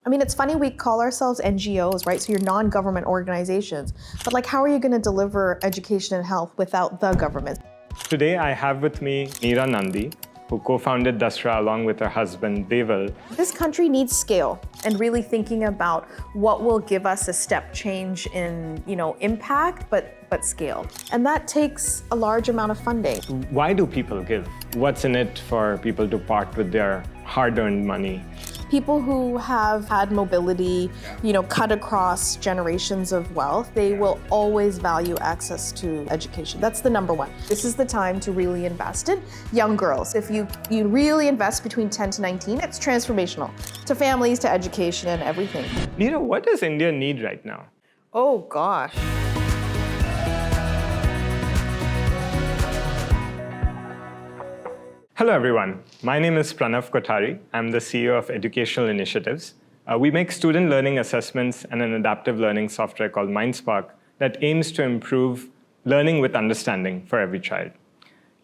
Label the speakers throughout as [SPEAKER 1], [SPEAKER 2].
[SPEAKER 1] I mean, it's funny we call ourselves NGOs, right? So you're non-government organizations. But like, how are you going to deliver education and health without the government?
[SPEAKER 2] Today, I have with me Neera Nundy, who co-founded Dasra along with her husband, Deval.
[SPEAKER 1] This country needs scale and really thinking about what will give us a step change in, impact, but scale. And that takes a large amount of funding.
[SPEAKER 2] Why do people give? What's in it for people to part with their hard-earned money?
[SPEAKER 1] People who have had mobility, cut across generations of wealth, they will always value access to education. That's the number one. This is the time to really invest in young girls. If you really invest between 10 to 19, it's transformational to families, to education, and everything.
[SPEAKER 2] Neera, what does India need right now?
[SPEAKER 1] Oh, gosh.
[SPEAKER 2] Hello, everyone. My name is Pranav Kothari. I'm the CEO of Educational Initiatives. We make student learning assessments and an adaptive learning software called MindSpark that aims to improve learning with understanding for every child.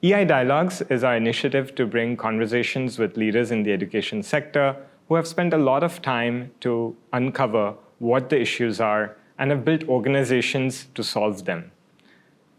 [SPEAKER 2] EI Dialogues is our initiative to bring conversations with leaders in the education sector who have spent a lot of time to uncover what the issues are and have built organizations to solve them.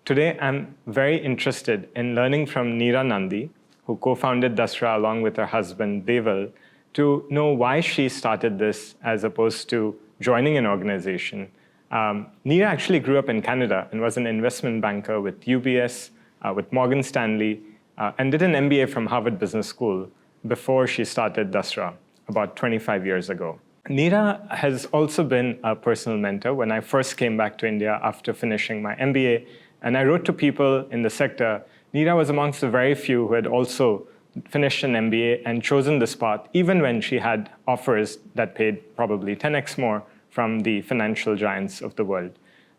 [SPEAKER 2] Today, I'm very interested in learning from Neera Nundy, who co-founded Dasra along with her husband, Deval, to know why she started this as opposed to joining an organization. Neera actually grew up in Canada and was an investment banker with UBS, with Morgan Stanley, and did an MBA from Harvard Business School before she started Dasra about 25 years ago. Neera has also been a personal mentor. When I first came back to India after finishing my MBA, and I wrote to people in the sector, Neera was amongst the very few who had also finished an MBA and chosen this path, even when she had offers that paid probably 10x more from the financial giants of the world.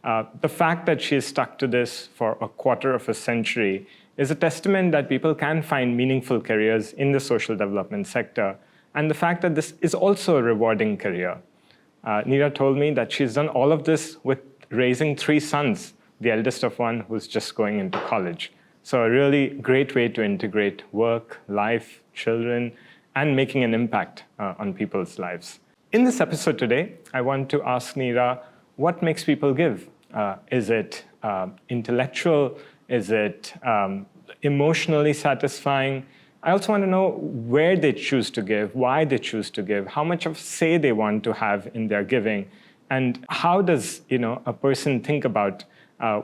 [SPEAKER 2] The fact that she has stuck to this for a quarter of a century is a testament that people can find meaningful careers in the social development sector, and the fact that this is also a rewarding career. Neera told me that she's done all of this with raising 3 sons, the eldest of one who's just going into college. So a really great way to integrate work, life, children, and making an impact on people's lives. In this episode today, I want to ask Neera, what makes people give? Is it intellectual? Is it emotionally satisfying? I also want to know where they choose to give, why they choose to give, how much of say they want to have in their giving, and how does a person think about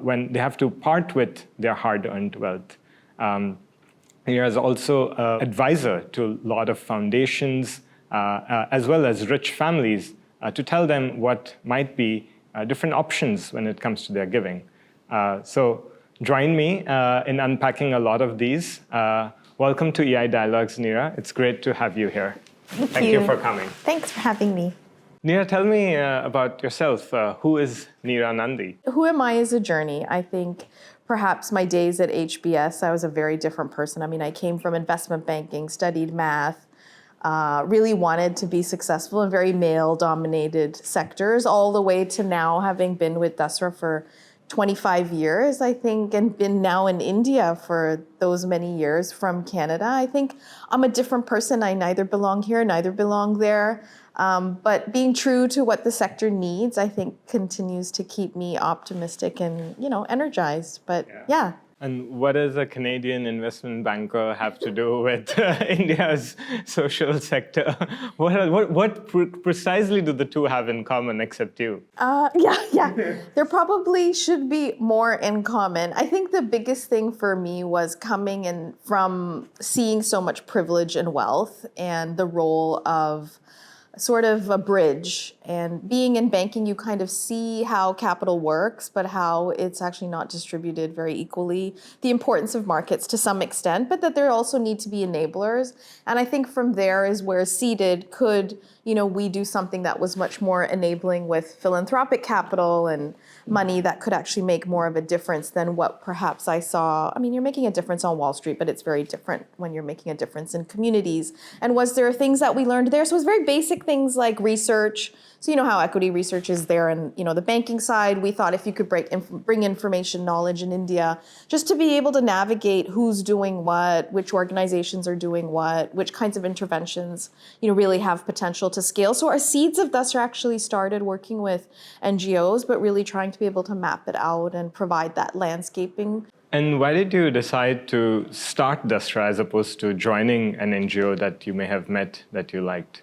[SPEAKER 2] when they have to part with their hard-earned wealth. Neera is also an advisor to a lot of foundations, as well as rich families, to tell them what might be different options when it comes to their giving. So join me in unpacking a lot of these. Welcome to EI Dialogues, Neera. It's great to have you here. Thank you for coming.
[SPEAKER 1] Thanks for having me.
[SPEAKER 2] Neera, tell me about yourself. Who is Neera Nundy?
[SPEAKER 1] Who am I is a journey. I think perhaps my days at HBS, I was a very different person. I mean, I came from investment banking, studied math, really wanted to be successful in very male-dominated sectors, all the way to now having been with Dasra for 25 years, I think, and been now in India for those many years from Canada. I think I'm a different person. I neither belong here, neither belong there. But being true to what the sector needs, I think, continues to keep me optimistic and, energized. But yeah.
[SPEAKER 2] And what does a Canadian investment banker have to do with India's social sector? What precisely do the two have in common except you?
[SPEAKER 1] There probably should be more in common. I think the biggest thing for me was coming in from seeing so much privilege and wealth and the role of sort of a bridge. And being in banking, you kind of see how capital works, but how it's actually not distributed very equally. The importance of markets to some extent, but that there also need to be enablers. And I think from there is where Seeded could, we do something that was much more enabling with philanthropic capital and money that could actually make more of a difference than what perhaps I saw. I mean, you're making a difference on Wall Street, but it's very different when you're making a difference in communities. And was there things that we learned there? So it was very basic think things like research. So you know how equity research is there, and the banking side. We thought if you could bring information knowledge in India, just to be able to navigate who's doing what, which organizations are doing what, which kinds of interventions really have potential to scale. So our seeds of Dasra actually started working with NGOs, but really trying to be able to map it out and provide that landscaping.
[SPEAKER 2] And why did you decide to start Dasra as opposed to joining an NGO that you may have met that you liked?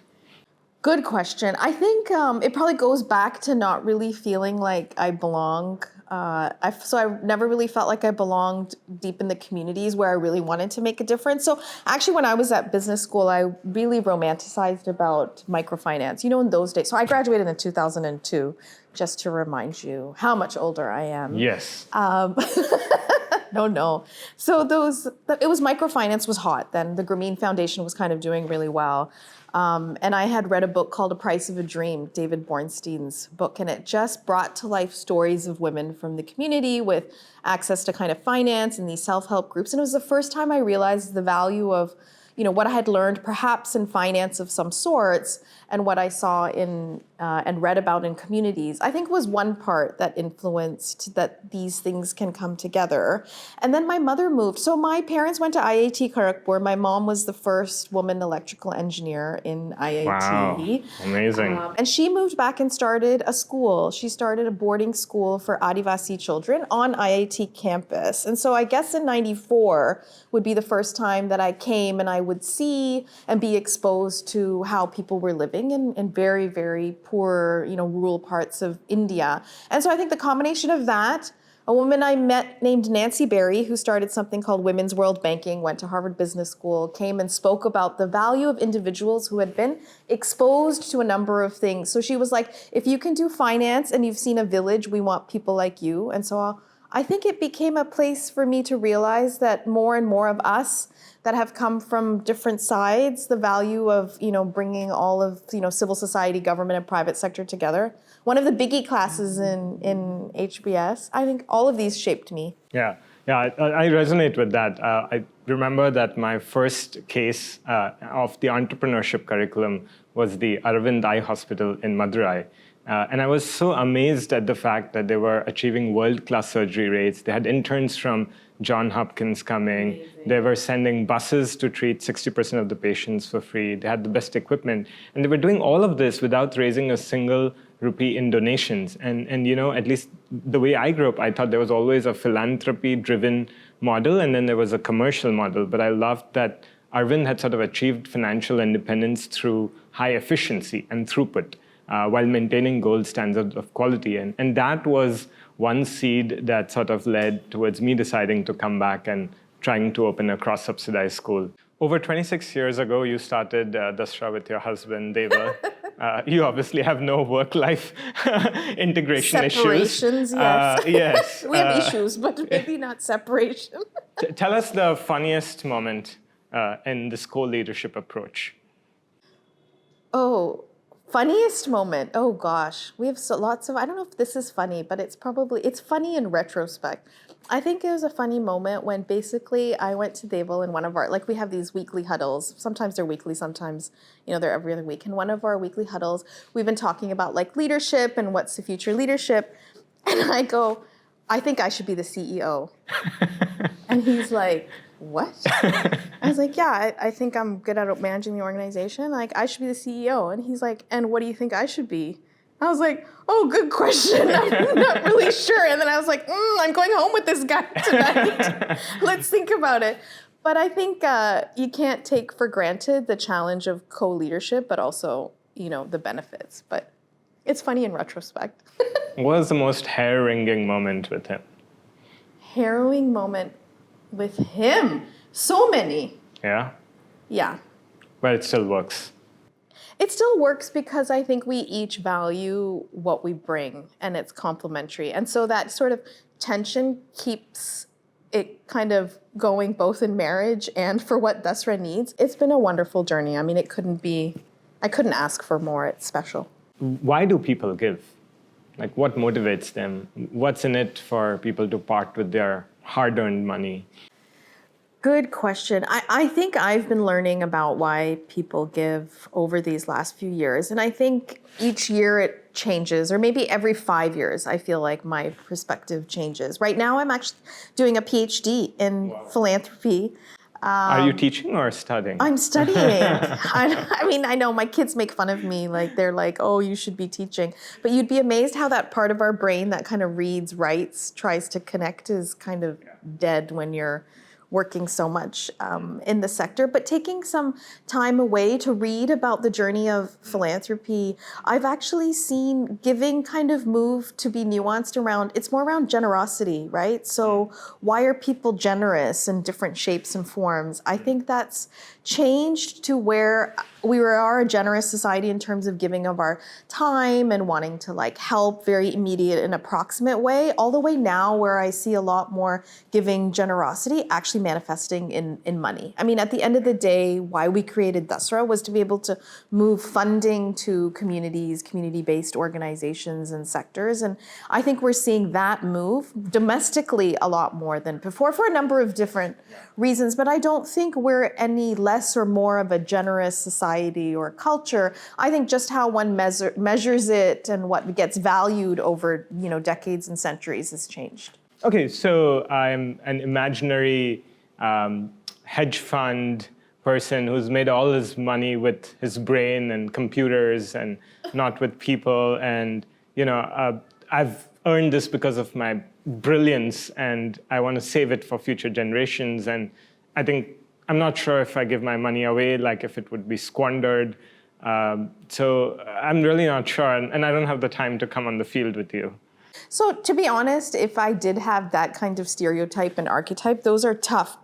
[SPEAKER 1] Good question. I think it probably goes back to not really feeling like I belong. So I never really felt like I belonged deep in the communities where I really wanted to make a difference. So actually, when I was at business school, I really romanticized about microfinance. In those days. So I graduated in 2002, just to remind you how much older I am.
[SPEAKER 2] Yes.
[SPEAKER 1] No. So it was microfinance was hot then. The Grameen Foundation was kind of doing really well. And I had read a book called A Price of a Dream, David Bornstein's book, and it just brought to life stories of women from the community with access to kind of finance and these self-help groups. And it was the first time I realized the value of what I had learned perhaps in finance of some sorts and what I saw in and read about in communities, I think was one part that influenced that these things can come together. And then my mother moved. So my parents went to IIT Kharagpur. My mom was the first woman electrical engineer in IIT.
[SPEAKER 2] Wow, amazing.
[SPEAKER 1] And she moved back and started a school. She started a boarding school for Adivasi children on IIT campus. And so I guess in 94 would be the first time that I came and I would see and be exposed to how people were living in very, very poor, rural parts of India. And so I think the combination of that, a woman I met named Nancy Berry, who started something called Women's World Banking, went to Harvard Business School, came and spoke about the value of individuals who had been exposed to a number of things. So she was like, if you can do finance and you've seen a village, we want people like you. And so I think it became a place for me to realize that more and more of us that have come from different sides, the value of, bringing all of, civil society, government, and private sector together. One of the biggie classes in HBS, I think all of these shaped me.
[SPEAKER 2] Yeah, I resonate with that. I remember that my first case of the entrepreneurship curriculum was the Aravind Eye Hospital in Madurai. And I was so amazed at the fact that they were achieving world-class surgery rates. They had interns from Johns Hopkins coming. Amazing. They were sending buses to treat 60% of the patients for free. They had the best equipment. And they were doing all of this without raising a single rupee in donations. And at least the way I grew up, I thought there was always a philanthropy-driven model, and then there was a commercial model. But I loved that Arvind had sort of achieved financial independence through high efficiency and throughput, while maintaining gold standards of quality. And that was one seed that sort of led towards me deciding to come back and trying to open a cross-subsidized school. Over 26 years ago, you started Dasra with your husband, Deva. You obviously have no work-life integration
[SPEAKER 1] Separations,
[SPEAKER 2] issues.
[SPEAKER 1] Yes.
[SPEAKER 2] Yes.
[SPEAKER 1] We have issues, but maybe not separation.
[SPEAKER 2] Tell us the funniest moment in this co-leadership approach.
[SPEAKER 1] Oh, funniest moment. Oh gosh, we have lots of, I don't know if this is funny, but it's funny in retrospect. I think it was a funny moment when basically I went to Deval in one of our, we have these weekly huddles. Sometimes they're weekly, sometimes, they're every other week. In one of our weekly huddles, we've been talking about leadership and what's the future leadership. And I go, I think I should be the CEO. And he's like, what? I was like, yeah, I think I'm good at managing the organization. I should be the CEO. And he's like, and what do you think I should be? I was like, oh, good question. I'm not really sure. And then I was like, I'm going home with this guy tonight. Let's think about it. But I think you can't take for granted the challenge of co-leadership, but also, the benefits. But it's funny in retrospect.
[SPEAKER 2] What was the most hair-wringing moment with him?
[SPEAKER 1] Harrowing moment with him? So many.
[SPEAKER 2] Yeah?
[SPEAKER 1] Yeah.
[SPEAKER 2] But it still works.
[SPEAKER 1] It still works because I think we each value what we bring and it's complementary. And so that sort of tension keeps it kind of going both in marriage and for what Dasra needs. It's been a wonderful journey. I mean, I couldn't ask for more. It's special.
[SPEAKER 2] Why do people give? What motivates them? What's in it for people to part with their hard-earned money?
[SPEAKER 1] Good question. I think I've been learning about why people give over these last few years. And I think each year it changes, or maybe every 5 years, I feel like my perspective changes. Right now, I'm actually doing a PhD in philanthropy.
[SPEAKER 2] Are you teaching or studying?
[SPEAKER 1] I'm studying. I mean, I know my kids make fun of me. Like, they're like, oh, you should be teaching. But you'd be amazed how that part of our brain that kind of reads, writes, tries to connect is kind of dead when you're working so much in the sector. But taking some time away to read about the journey of philanthropy, I've actually seen giving kind of move to be nuanced around, it's more around generosity, right? So why are people generous in different shapes and forms? I think that's changed to where we are a generous society in terms of giving of our time and wanting to like help very immediate and approximate way, all the way now where I see a lot more giving generosity actually manifesting in money. I mean, at the end of the day, why we created Dasra was to be able to move funding to communities, community-based organizations and sectors. And I think we're seeing that move domestically a lot more than before for a number of different reasons. But I don't think we're any less or more of a generous society or culture. I think just how one measures it and what gets valued over, decades and centuries has changed.
[SPEAKER 2] Okay, so I'm an imaginary hedge fund person who's made all his money with his brain and computers and not with people. And, I've earned this because of my brilliance and I want to save it for future generations. And I think, I'm not sure if I give my money away, like if it would be squandered. So I'm really not sure. And I don't have the time to come on the field with you.
[SPEAKER 1] So to be honest, if I did have that kind of stereotype and archetype, those are tough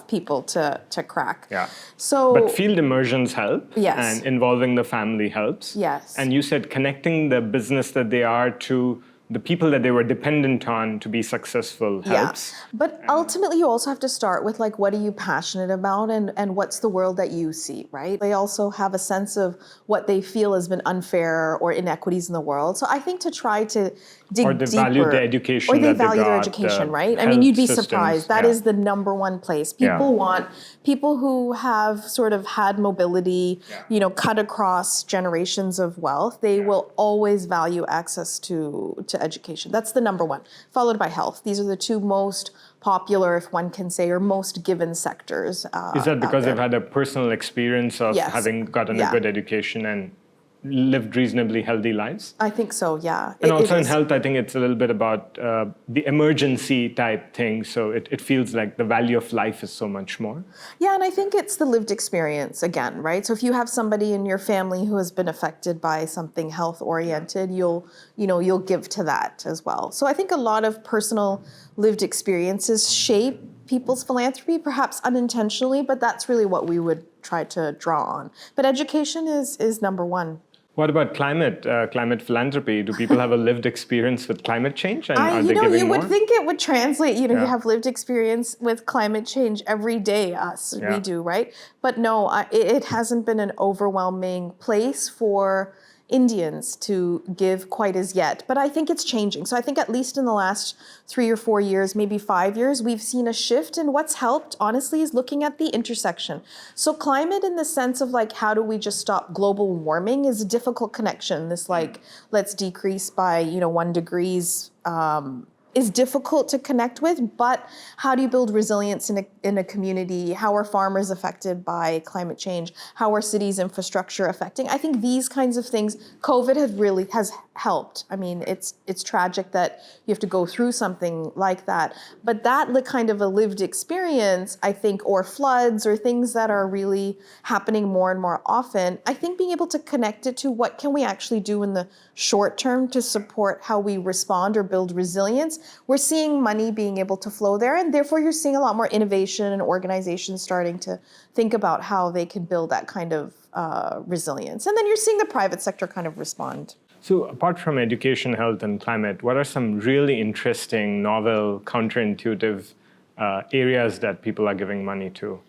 [SPEAKER 1] people to crack.
[SPEAKER 2] Yeah.
[SPEAKER 1] So,
[SPEAKER 2] but field immersions help.
[SPEAKER 1] Yes.
[SPEAKER 2] And involving the family helps.
[SPEAKER 1] Yes.
[SPEAKER 2] And you said connecting the business that they are to the people that they were dependent on to be successful helps.
[SPEAKER 1] Yeah. But ultimately, you also have to start with what are you passionate about and what's the world that you see, right? They also have a sense of what they feel has been unfair or inequities in the world. So I think to try to dig
[SPEAKER 2] or they
[SPEAKER 1] deeper.
[SPEAKER 2] Value the education
[SPEAKER 1] or they
[SPEAKER 2] that
[SPEAKER 1] value
[SPEAKER 2] they
[SPEAKER 1] their
[SPEAKER 2] got,
[SPEAKER 1] education, right? I mean, you'd be surprised. That is the number one place. People want people who have sort of had mobility, cut across generations of wealth. They will always value access to education. That's the number one, followed by health. These are the two most popular, if one can say, or most given sectors.
[SPEAKER 2] Is that because they've had a personal experience of having gotten a good education and lived reasonably healthy lives?
[SPEAKER 1] I think so, yeah.
[SPEAKER 2] And also in health, I think it's a little bit about the emergency type thing. So it feels like the value of life is so much more.
[SPEAKER 1] Yeah, and I think it's the lived experience again, right? So if you have somebody in your family who has been affected by something health-oriented, you'll give to that as well. So I think a lot of personal lived experiences shape people's philanthropy, perhaps unintentionally, but that's really what we would try to draw on. But education is number one.
[SPEAKER 2] What about climate philanthropy? Do people have a lived experience with climate change? And are they giving
[SPEAKER 1] you
[SPEAKER 2] more?
[SPEAKER 1] would think it would translate. You have lived experience with climate change every day. We do, right? But no, it hasn't been an overwhelming place for Indians to give quite as yet. But I think it's changing. So I think at least in the last 3 or 4 years, maybe 5 years, we've seen a shift. And what's helped, honestly, is looking at the intersection. So climate in the sense of how do we just stop global warming is a difficult connection. This let's decrease by 1 degrees is difficult to connect with, but how do you build resilience in a community? How are farmers affected by climate change? How are cities' infrastructure affecting? I think these kinds of things, COVID has helped. I mean, it's tragic that you have to go through something like that, but that kind of a lived experience, I think, or floods or things that are really happening more and more often, I think being able to connect it to what can we actually do in the short term to support how we respond or build resilience, we're seeing money being able to flow there, and therefore you're seeing a lot more innovation and organizations starting to think about how they can build that kind of resilience. And then you're seeing the private sector kind of respond.
[SPEAKER 2] So apart from education, health, and climate, what are some really interesting, novel, counterintuitive areas that people are giving money to?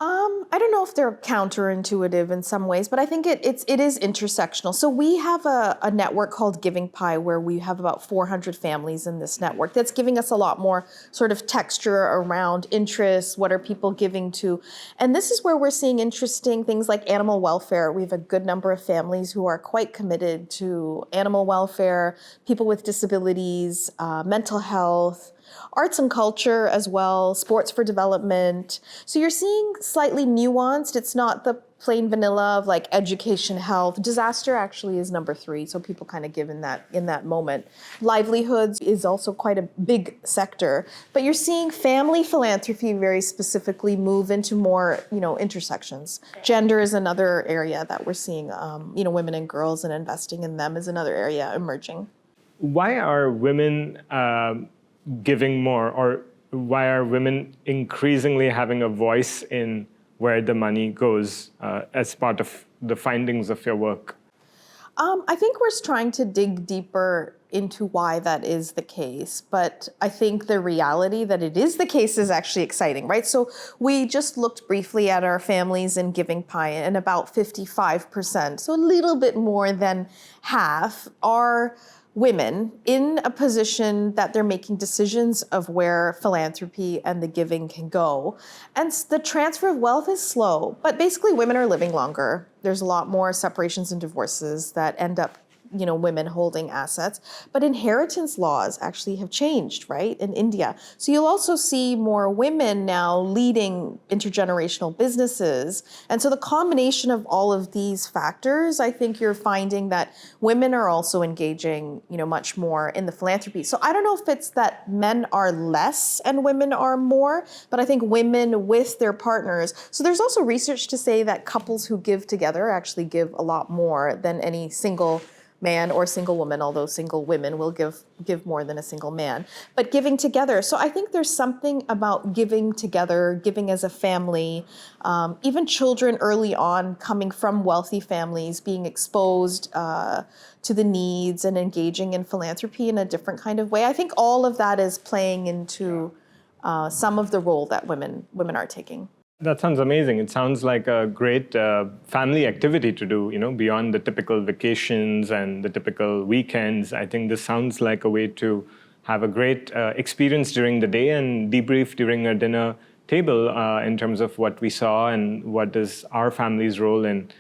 [SPEAKER 1] I don't know if they're counterintuitive in some ways, but I think it is intersectional. So we have a network called Giving Pie where we have about 400 families in this network. That's giving us a lot more sort of texture around interests. What are people giving to? And this is where we're seeing interesting things like animal welfare. We have a good number of families who are quite committed to animal welfare, people with disabilities, mental health, arts and culture as well, sports for development. So you're seeing slightly nuanced. It's not the plain vanilla of like education, health. Disaster actually is number 3, so people kind of give in that moment. Livelihoods is also quite a big sector, but you're seeing family philanthropy very specifically move into more, intersections. Gender is another area that we're seeing, women and girls and investing in them is another area emerging.
[SPEAKER 2] Why are women giving more, or why are women increasingly having a voice in where the money goes as part of the findings of your work?
[SPEAKER 1] I think we're trying to dig deeper into why that is the case, but I think the reality that it is the case is actually exciting, right? So we just looked briefly at our families in Giving Pie, and about 55%, so a little bit more than half, are women in a position that they're making decisions of where philanthropy and the giving can go. And the transfer of wealth is slow, but basically women are living longer. There's a lot more separations and divorces that end up women holding assets, but inheritance laws actually have changed, right, in India. So you'll also see more women now leading intergenerational businesses. And so the combination of all of these factors, I think you're finding that women are also engaging, much more in the philanthropy. So I don't know if it's that men are less and women are more, but I think women with their partners. So there's also research to say that couples who give together actually give a lot more than any single man or single woman, although single women will give more than a single man, but giving together. So I think there's something about giving together, giving as a family, even children early on coming from wealthy families, being exposed to the needs and engaging in philanthropy in a different kind of way. I think all of that is playing into some of the role that women are taking.
[SPEAKER 2] That sounds amazing. It sounds like a great family activity to do, beyond the typical vacations and the typical weekends. I think this sounds like a way to have a great experience during the day and debrief during a dinner table in terms of what we saw and what is our family's role in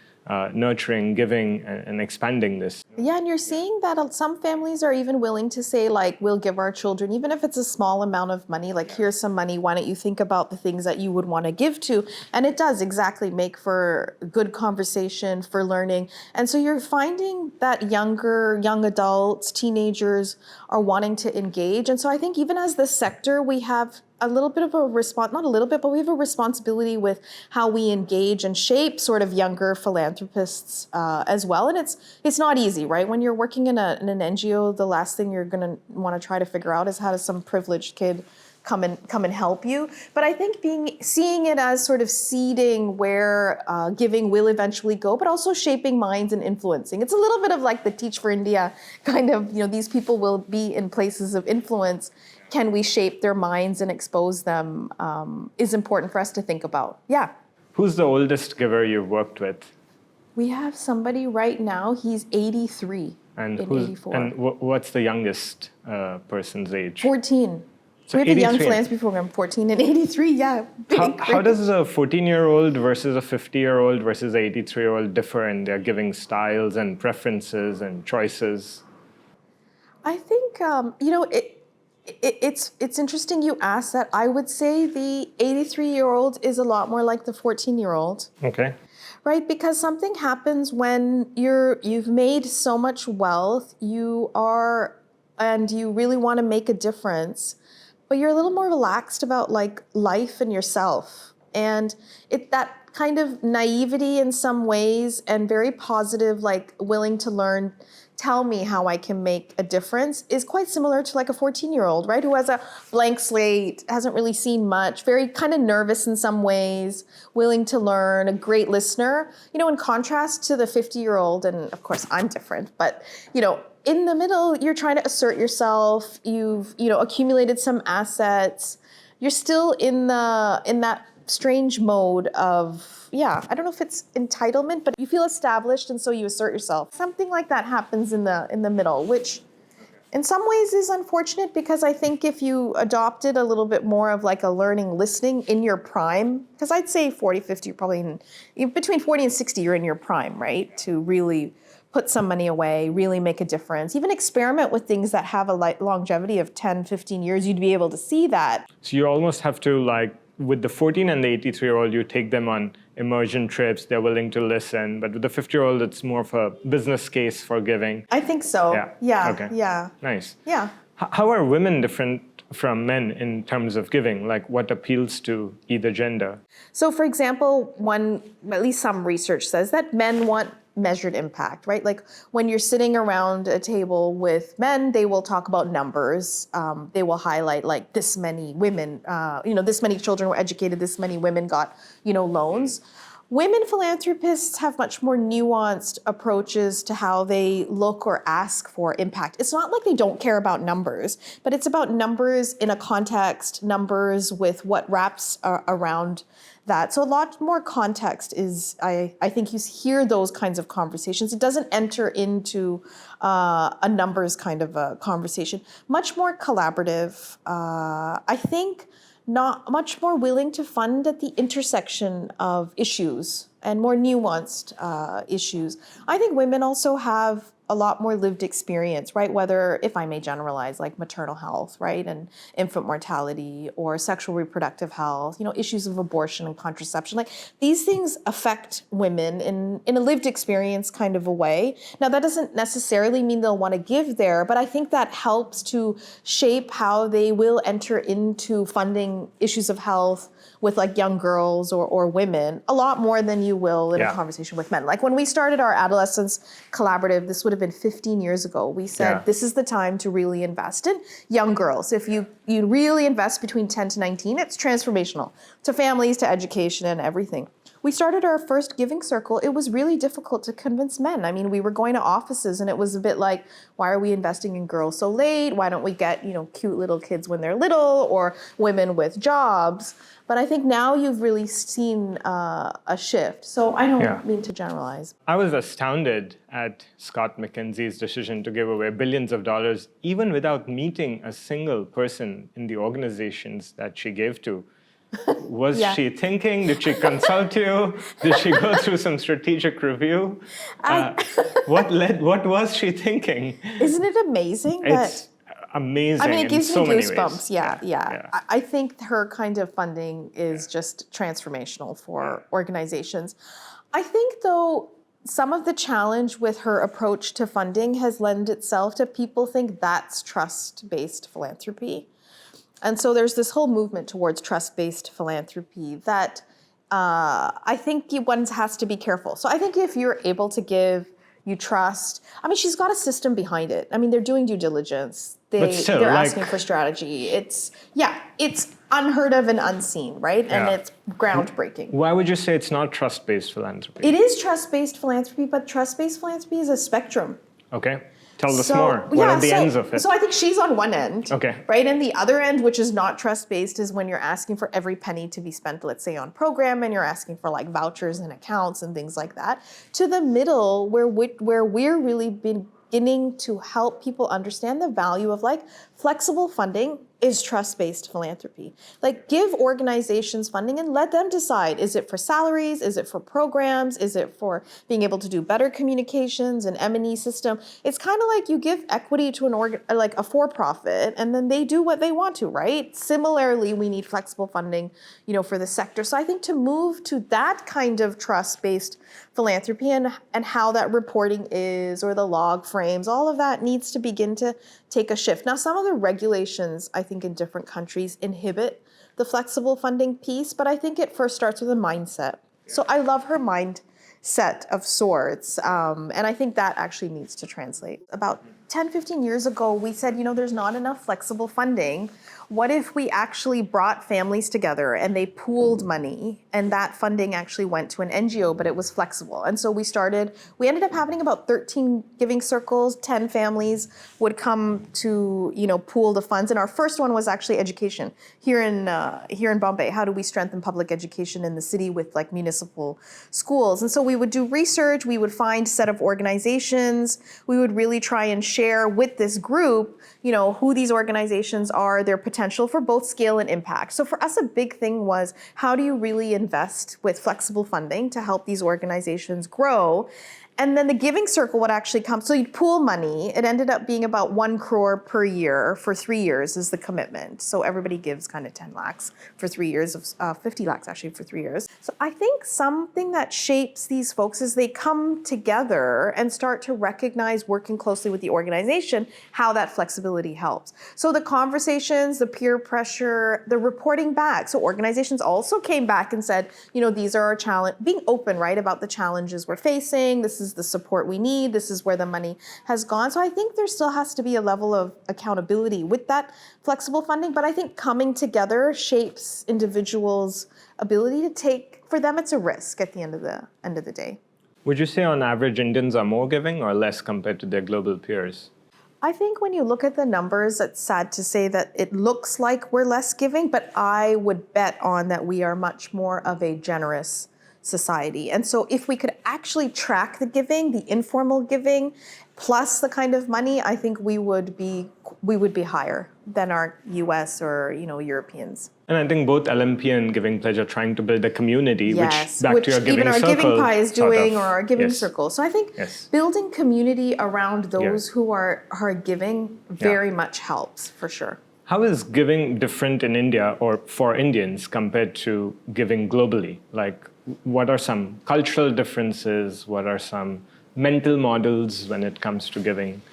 [SPEAKER 2] nurturing, giving, and expanding this.
[SPEAKER 1] Yeah, and you're seeing that some families are even willing to say, like, we'll give our children, even if it's a small amount of money, like, here's some money, why don't you think about the things that you would want to give to? And it does exactly make for good conversation, for learning. And so you're finding that young adults, teenagers are wanting to engage. And so I think even as the sector, we have a little bit of a not a little bit, but we have a responsibility with how we engage and shape sort of younger philanthropists as well. And it's not easy, right? When you're working in an NGO, the last thing you're going to want to try to figure out is how does some privileged kid come and help you. But I think seeing it as sort of seeding where giving will eventually go, but also shaping minds and influencing. It's a little bit of like the Teach for India kind of, these people will be in places of influence. Can we shape their minds and expose them is important for us to think about. Yeah.
[SPEAKER 2] Who's the oldest giver you've worked with?
[SPEAKER 1] We have somebody right now, he's 83
[SPEAKER 2] and
[SPEAKER 1] in 84.
[SPEAKER 2] And what's the youngest person's age?
[SPEAKER 1] 14.
[SPEAKER 2] So
[SPEAKER 1] we have a young
[SPEAKER 2] 83.
[SPEAKER 1] philanthropy program, 14 and 83, yeah.
[SPEAKER 2] How does a 14-year-old versus a 50-year-old versus an 83-year-old differ in their giving styles and preferences and choices?
[SPEAKER 1] I think, it's interesting you asked that. I would say the 83-year-old is a lot more like the 14-year-old.
[SPEAKER 2] Okay.
[SPEAKER 1] Right, because something happens when you've made so much wealth, and you really want to make a difference, but you're a little more relaxed about like life and yourself. And that kind of naivety in some ways and very positive, like willing to learn, tell me how I can make a difference is quite similar to like a 14-year-old, right? Who has a blank slate, hasn't really seen much, very kind of nervous in some ways, willing to learn, a great listener. In contrast to the 50-year-old, and of course I'm different, but in the middle, you're trying to assert yourself. You've accumulated some assets. You're still in that strange mode of, I don't know if it's entitlement, but you feel established and so you assert yourself. Something like that happens in the middle, which in some ways is unfortunate because I think if you adopted a little bit more of like a learning listening in your prime, because I'd say 40, 50, you're probably between 40 and 60, you're in your prime, right? To really put some money away, really make a difference, even experiment with things that have a longevity of 10, 15 years, you'd be able to see that.
[SPEAKER 2] So you almost have to, like, with the 14 and the 83-year-old, you take them on immersion trips, they're willing to listen. But with the 50-year-old, it's more of a business case for giving.
[SPEAKER 1] I think so. Yeah.
[SPEAKER 2] Okay.
[SPEAKER 1] Yeah.
[SPEAKER 2] Nice.
[SPEAKER 1] Yeah.
[SPEAKER 2] How are women different from men in terms of giving? Like, what appeals to either gender?
[SPEAKER 1] So, for example, at least some research says that men want measured impact, right? Like when you're sitting around a table with men, they will talk about numbers. They will highlight like this many women, this many children were educated, this many women got, loans. Women philanthropists have much more nuanced approaches to how they look or ask for impact. It's not like they don't care about numbers, but it's about numbers in a context, numbers with what wraps around that. So a lot more context is, I think you hear those kinds of conversations. It doesn't enter into a numbers kind of a conversation. Much more collaborative. I think not much more willing to fund at the intersection of issues and more nuanced issues. I think women also have a lot more lived experience, right? Whether, if I may generalize, like maternal health, right? And infant mortality or sexual reproductive health, issues of abortion and contraception. Like these things affect women in a lived experience kind of a way. Now, that doesn't necessarily mean they'll want to give there, but I think that helps to shape how they will enter into funding issues of health with like young girls or women a lot more than you will in a conversation with men. Like when we started our adolescence collaborative, this would have been 15 years ago. We said, this is the time to really invest in young girls. If you really invest between 10 to 19, it's transformational to families, to education and everything. We started our first giving circle. It was really difficult to convince men. I mean, we were going to offices and it was a bit like, why are we investing in girls so late? Why don't we get, cute little kids when they're little or women with jobs? But I think now you've really seen a shift. So I don't mean to generalize.
[SPEAKER 2] I was astounded at Scott McKenzie's decision to give away billions of dollars, even without meeting a single person in the organizations that she gave to. Was she thinking? Did she consult you? Did she go through some strategic review? What was she thinking?
[SPEAKER 1] Isn't it amazing?
[SPEAKER 2] It's amazing.
[SPEAKER 1] I mean, it gives
[SPEAKER 2] in so
[SPEAKER 1] me
[SPEAKER 2] many
[SPEAKER 1] goosebumps.
[SPEAKER 2] ways.
[SPEAKER 1] Yeah. I think her kind of funding is just transformational for organizations. I think, though, some of the challenge with her approach to funding has lent itself to people think that's trust-based philanthropy. And so there's this whole movement towards trust-based philanthropy that I think one has to be careful. So I think if you're able to give, you trust. I mean, she's got a system behind it. I mean, they're doing due diligence. They're asking for strategy. It's unheard of and unseen, right? And it's groundbreaking.
[SPEAKER 2] Why would you say it's not trust-based philanthropy?
[SPEAKER 1] It is trust-based philanthropy, but trust-based philanthropy is a spectrum.
[SPEAKER 2] Okay. Tell us more. What are the ends of it?
[SPEAKER 1] So I think she's on one end, right? And the other end, which is not trust-based, is when you're asking for every penny to be spent, let's say, on program, and you're asking for like vouchers and accounts and things like that. To the middle, where we're really beginning to help people understand the value of like flexible funding is trust-based philanthropy. Like give organizations funding and let them decide, is it for salaries? Is it for programs? Is it for being able to do better communications and M&E system? It's kind of like you give equity to like a for-profit and then they do what they want to, right? Similarly, we need flexible funding, for the sector. So I think to move to that kind of trust-based philanthropy and how that reporting is or the log frames, all of that needs to begin to take a shift. Now, some of the regulations, I think, in different countries inhibit the flexible funding piece, but I think it first starts with a mindset. So I love her mindset set of sorts. And I think that actually needs to translate. About 10, 15 years ago, we said, there's not enough flexible funding. What if we actually brought families together and they pooled money and that funding actually went to an NGO, but it was flexible? And so we ended up having about 13 giving circles, 10 families would come to, pool the funds. And our first one was actually education here in Bombay. How do we strengthen public education in the city with like municipal schools? And so we would do research, we would find a set of organizations, we would really try and share with this group, who these organizations are, their potential for both scale and impact. So for us, a big thing was, how do you really invest with flexible funding to help these organizations grow? And then the giving circle would actually come. So you'd pool money. It ended up being about 1 crore per year for 3 years is the commitment. So everybody gives kind of 10 lakhs for 3 years, of 50 lakhs actually for 3 years. So I think something that shapes these folks is they come together and start to recognize, working closely with the organization, how that flexibility helps. So the conversations, the peer pressure, the reporting back. So organizations also came back and said, these are our challenge, being open, right, about the challenges we're facing. This is the support we need. This is where the money has gone. So I think there still has to be a level of accountability with that flexible funding. But I think coming together shapes individuals' ability to take. For them, it's a risk at the end of the day.
[SPEAKER 2] Would you say on average Indians are more giving or less compared to their global peers?
[SPEAKER 1] I think when you look at the numbers, it's sad to say that it looks like we're less giving, but I would bet on that we are much more of a generous society. And so if we could actually track the giving, the informal giving, plus the kind of money, I think we would be higher than our US or Europeans.
[SPEAKER 2] And I think both LMP and Giving Pledge are trying to build a community,
[SPEAKER 1] Yes,
[SPEAKER 2] which to your Giving
[SPEAKER 1] even our
[SPEAKER 2] Circle
[SPEAKER 1] Giving Pie is doing,
[SPEAKER 2] sort of,
[SPEAKER 1] or our Giving
[SPEAKER 2] yes.
[SPEAKER 1] Circle. So I think
[SPEAKER 2] Yes.
[SPEAKER 1] building community around those
[SPEAKER 2] Yeah.
[SPEAKER 1] who are giving very much helps, for sure.
[SPEAKER 2] How is giving different in India or for Indians compared to giving globally? Like, what are some cultural differences? What are some mental models when it comes to giving?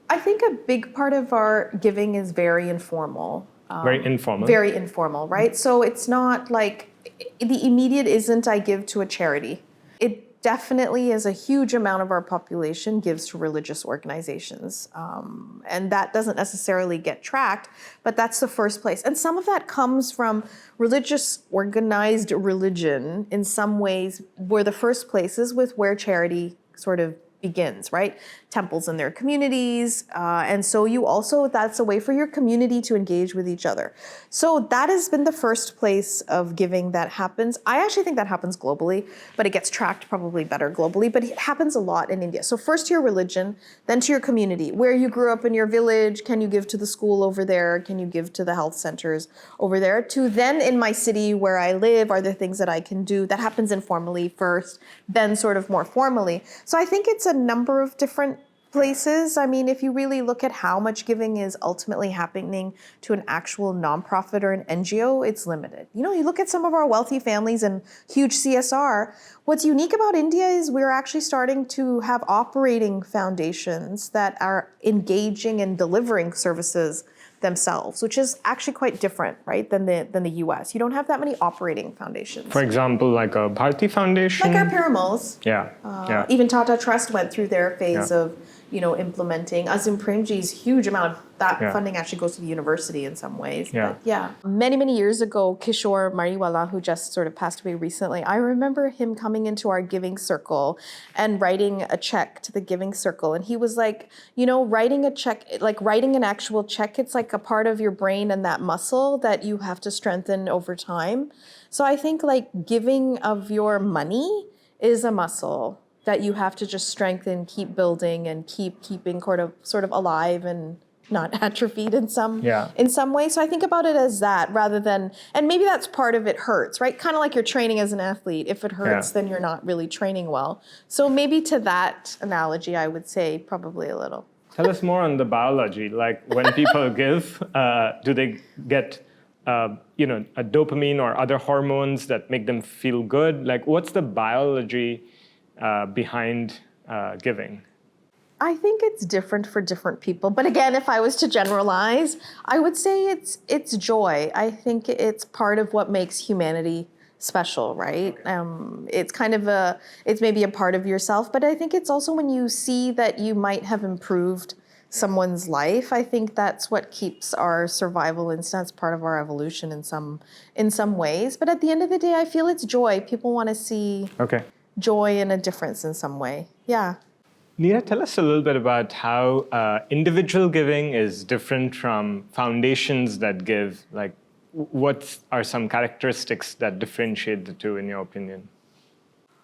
[SPEAKER 1] I think a big part of our giving is very informal.
[SPEAKER 2] Very informal.
[SPEAKER 1] Very informal, right? So it's not like the immediate isn't I give to a charity. It definitely is a huge amount of our population gives to religious organizations. And that doesn't necessarily get tracked, but that's the first place. And some of that comes from religious organized religion in some ways were the first places with where charity sort of begins, right? Temples in their communities. And so that's a way for your community to engage with each other. So that has been the first place of giving that happens. I actually think that happens globally, but it gets tracked probably better globally, but it happens a lot in India. So first to your religion, then to your community. Where you grew up in your village, can you give to the school over there? Can you give to the health centers over there? To then in my city where I live, are there things that I can do? That happens informally first, then sort of more formally. So I think it's a number of different places. I mean, if you really look at how much giving is ultimately happening to an actual nonprofit or an NGO, it's limited. You look at some of our wealthy families and huge CSR. What's unique about India is we're actually starting to have operating foundations that are engaging and delivering services themselves, which is actually quite different, right, than the US. You don't have that many operating foundations.
[SPEAKER 2] For example, like a Bharti Foundation?
[SPEAKER 1] Like our Paramols.
[SPEAKER 2] Yeah.
[SPEAKER 1] Even Tata Trust went through their phase of, implementing. Azim Premji's huge amount of that funding actually goes to the university in some ways.
[SPEAKER 2] Yeah.
[SPEAKER 1] But many, many years ago, Kishore Mariwala, who just sort of passed away recently, I remember him coming into our Giving Circle and writing a check to the Giving Circle. And he was like, writing a check, like writing an actual check, it's like a part of your brain and that muscle that you have to strengthen over time. So I think like giving of your money is a muscle that you have to just strengthen, keep building, and keeping sort of alive and not atrophied in some way. So I think about it as that rather than, and maybe that's part of it hurts, right? Kind of like you're training as an athlete. If it hurts, then you're not really training well. So maybe to that analogy, I would say probably a little.
[SPEAKER 2] Tell us more on the biology. Like when people give, do they get a dopamine or other hormones that make them feel good? Like what's the biology behind giving?
[SPEAKER 1] I think it's different for different people. But again, if I was to generalize, I would say it's joy. I think it's part of what makes humanity special, right? It's kind of it's maybe a part of yourself, but I think it's also when you see that you might have improved someone's life. I think that's what keeps our survival instinct. That's part of our evolution in some ways. But at the end of the day, I feel it's joy. People want to see joy and a difference in some way. Yeah.
[SPEAKER 2] Neera, tell us a little bit about how individual giving is different from foundations that give. Like, what are some characteristics that differentiate the two, in your opinion?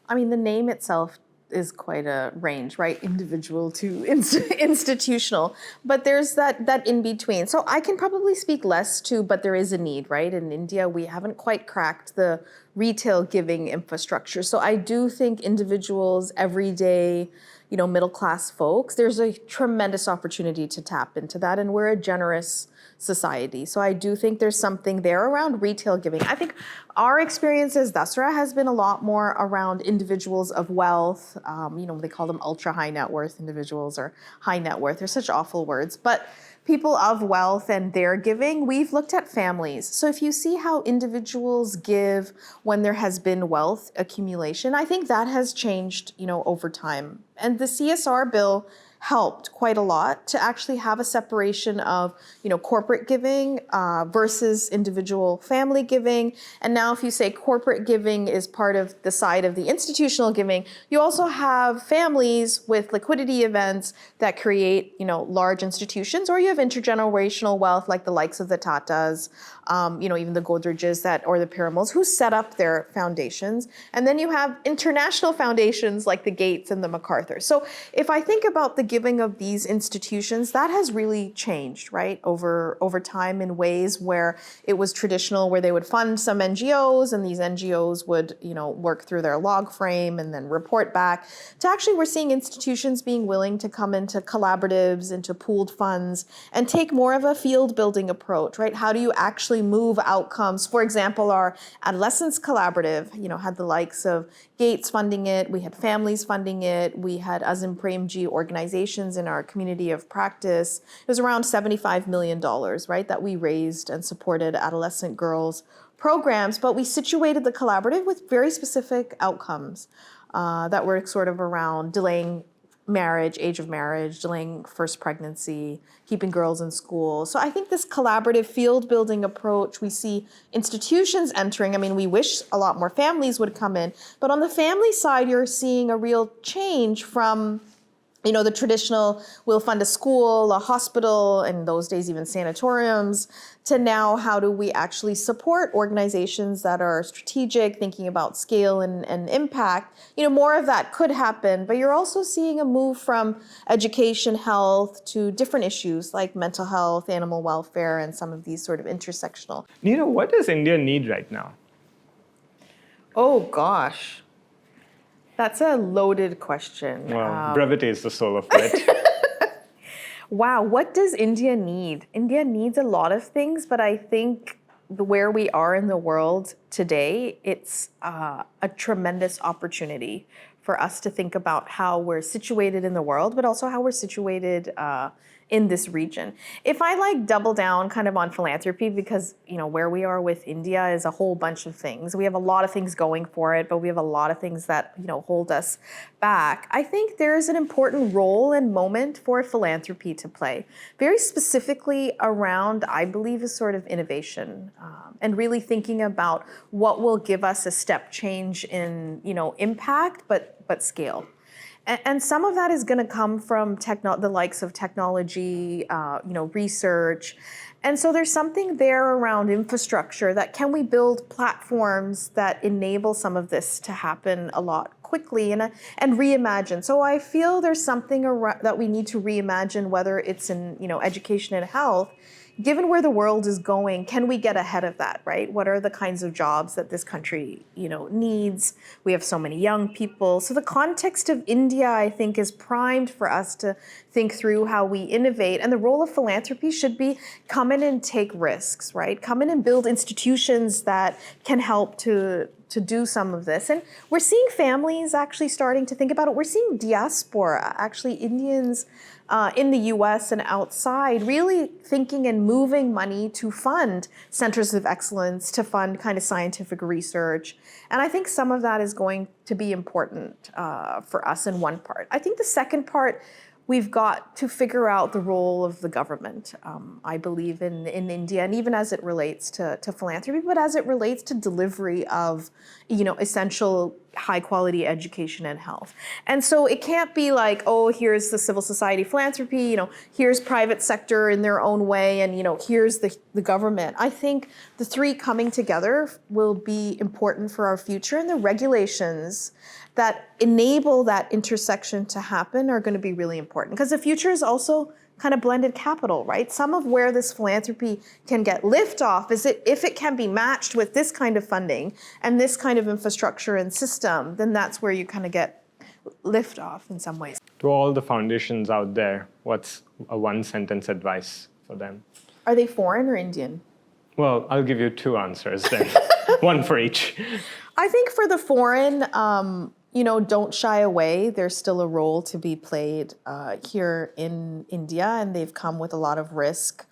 [SPEAKER 1] I mean, the name itself is quite a range, right? Individual to institutional. But there's that in between. So I can probably speak less to, but there is a need, right? In India, we haven't quite cracked the retail giving infrastructure. So I do think individuals, everyday, middle class folks, there's a tremendous opportunity to tap into that. And we're a generous society. So I do think there's something there around retail giving. I think our experience as Dasra has been a lot more around individuals of wealth. They call them ultra high net worth individuals or high net worth. They're such awful words, but people of wealth and their giving, we've looked at families. So if you see how individuals give when there has been wealth accumulation, I think that has changed, over time. And the CSR bill helped quite a lot to actually have a separation of, corporate giving versus individual family giving. And now if you say corporate giving is part of the side of the institutional giving, you also have families with liquidity events that create, large institutions, or you have intergenerational wealth like the likes of the Tatas, even the Godreges or the Piramals who set up their foundations. And then you have international foundations like the Gates and the MacArthur. So if I think about the giving of these institutions, that has really changed, right, over time in ways where it was traditional, where they would fund some NGOs and these NGOs would, work through their log frame and then report back, to actually we're seeing institutions being willing to come into collaboratives, into pooled funds, and take more of a field building approach, right? How do you actually move outcomes? For example, our adolescence collaborative, had the likes of Gates funding it, we had families funding it, we had Azim Premji organizations in our community of practice. It was around $75 million, right, that we raised and supported adolescent girls programs, but we situated the collaborative with very specific outcomes that were sort of around delaying marriage, age of marriage, delaying first pregnancy, keeping girls in school. So I think this collaborative field building approach, we see institutions entering. I mean, we wish a lot more families would come in, but on the family side, you're seeing a real change from the traditional, we'll fund a school, a hospital, in those days even sanatoriums, to now how do we actually support organizations that are strategic, thinking about scale and impact. More of that could happen, but you're also seeing a move from education, health, to different issues like mental health, animal welfare, and some of these sort of intersectional.
[SPEAKER 2] Neera, what does India need right now?
[SPEAKER 1] Oh, gosh. That's a loaded question.
[SPEAKER 2] Well, brevity is the soul of wit.
[SPEAKER 1] Wow, what does India need? India needs a lot of things, but I think where we are in the world today, it's a tremendous opportunity for us to think about how we're situated in the world, but also how we're situated in this region. If I double down kind of on philanthropy, because where we are with India is a whole bunch of things. We have a lot of things going for it, but we have a lot of things that hold us back. I think there is an important role and moment for philanthropy to play, very specifically around, I believe, a sort of innovation and really thinking about what will give us a step change in impact, but scale. And some of that is going to come from the likes of technology, research. And so there's something there around infrastructure that can we build platforms that enable some of this to happen a lot quickly and reimagine. So I feel there's something that we need to reimagine, whether it's in education and health. Given where the world is going, can we get ahead of that, right? What are the kinds of jobs that this country, needs? We have so many young people. So the context of India, I think, is primed for us to think through how we innovate. And the role of philanthropy should be come in and take risks, right? Come in and build institutions that can help to do some of this. And we're seeing families actually starting to think about it. We're seeing diaspora, actually Indians in the US and outside, really thinking and moving money to fund centers of excellence, to fund kind of scientific research. And I think some of that is going to be important for us in one part. I think the second part, we've got to figure out the role of the government. I believe in India, and even as it relates to philanthropy, but as it relates to delivery of, essential high-quality education and health. And so it can't be like, oh, here's the civil society philanthropy, here's private sector in their own way, and here's the government. I think the three coming together will be important for our future, and the regulations that enable that intersection to happen are going to be really important, because the future is also kind of blended capital, right? Some of where this philanthropy can get lift off is if it can be matched with this kind of funding and this kind of infrastructure and system, then that's where you kind of get lift off in some ways.
[SPEAKER 2] To all the foundations out there, what's a one-sentence advice for them?
[SPEAKER 1] Are they foreign or Indian?
[SPEAKER 2] Well, I'll give you two answers then, one for each.
[SPEAKER 1] I think for the foreign, don't shy away. There's still a role to be played here in India, and they've come with a lot of risk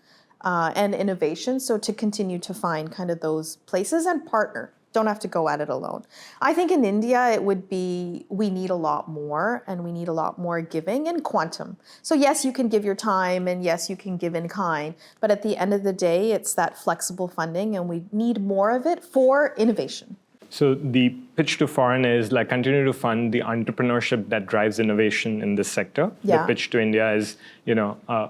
[SPEAKER 1] and innovation. So to continue to find kind of those places and partner. Don't have to go at it alone. I think in India, it would be, we need a lot more, and we need a lot more giving and quantum. So yes, you can give your time, and yes, you can give in kind, but at the end of the day, it's that flexible funding, and we need more of it for innovation.
[SPEAKER 2] So the pitch to foreign is continue to fund the entrepreneurship that drives innovation in this sector.
[SPEAKER 1] Yeah.
[SPEAKER 2] The pitch to India is,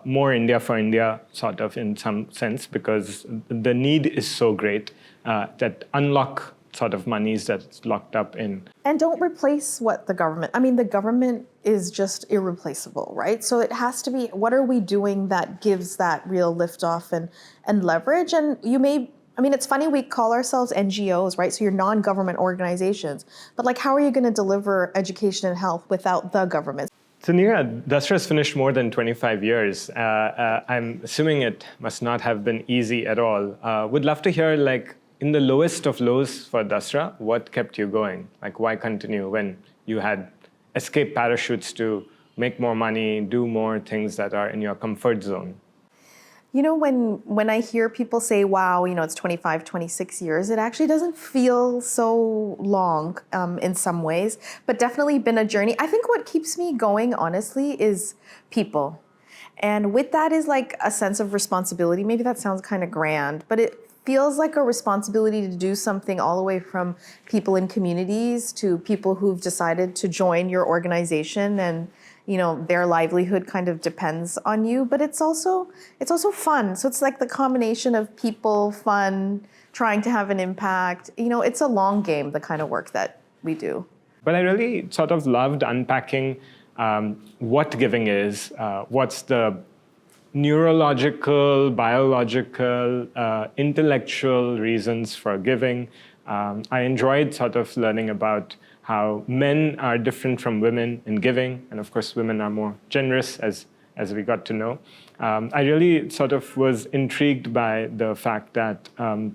[SPEAKER 2] more India for India, sort of in some sense, because the need is so great that unlock sort of monies that's locked up in.
[SPEAKER 1] And don't replace what the government, the government is just irreplaceable, right? So it has to be, what are we doing that gives that real liftoff and leverage? And it's funny, we call ourselves NGOs, right? So you're non-government organizations. But how are you going to deliver education and health without the government?
[SPEAKER 2] So Neera, Dasra has finished more than 25 years. I'm assuming it must not have been easy at all. Would love to hear, in the lowest of lows for Dasra, what kept you going? Why continue when you had escape parachutes to make more money, do more things that are in your comfort zone?
[SPEAKER 1] When I hear people say, wow, it's 25, 26 years, it actually doesn't feel so long in some ways, but definitely been a journey. I think what keeps me going, honestly, is people. And with that is a sense of responsibility. Maybe that sounds kind of grand, but it feels like a responsibility to do something all the way from people in communities to people who've decided to join your organization, and their livelihood kind of depends on you, but it's also fun. So it's the combination of people, fun, trying to have an impact. It's a long game, the kind of work that we do.
[SPEAKER 2] But I really sort of loved unpacking what giving is, what's the neurological, biological, intellectual reasons for giving. I enjoyed sort of learning about how men are different from women in giving, and of course women are more generous, as we got to know. I really sort of was intrigued by the fact that a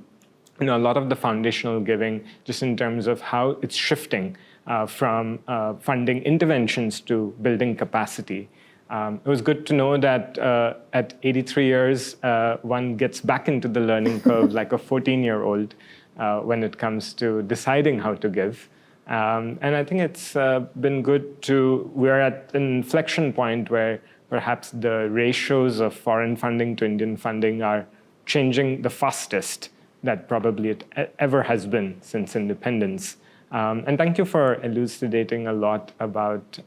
[SPEAKER 2] lot of the foundational giving, just in terms of how it's shifting from funding interventions to building capacity. It was good to know that at 83 years, one gets back into the learning curve like a 14-year-old when it comes to deciding how to give. And I think it's been good we're at an inflection point where perhaps the ratios of foreign funding to Indian funding are changing the fastest that probably it ever has been since independence. And thank you for elucidating a lot about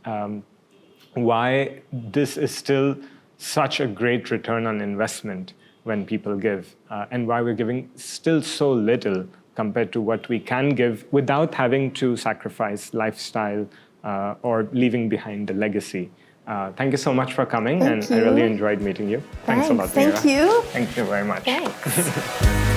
[SPEAKER 2] why this is still such a great return on investment when people give, and why we're giving still so little compared to what we can give without having to sacrifice lifestyle or leaving behind a legacy. Thank you so much for coming,
[SPEAKER 1] Thank you.
[SPEAKER 2] I really enjoyed meeting you. Thanks a lot, Neera.
[SPEAKER 1] Thank you.
[SPEAKER 2] Thank you very much.
[SPEAKER 1] Thanks.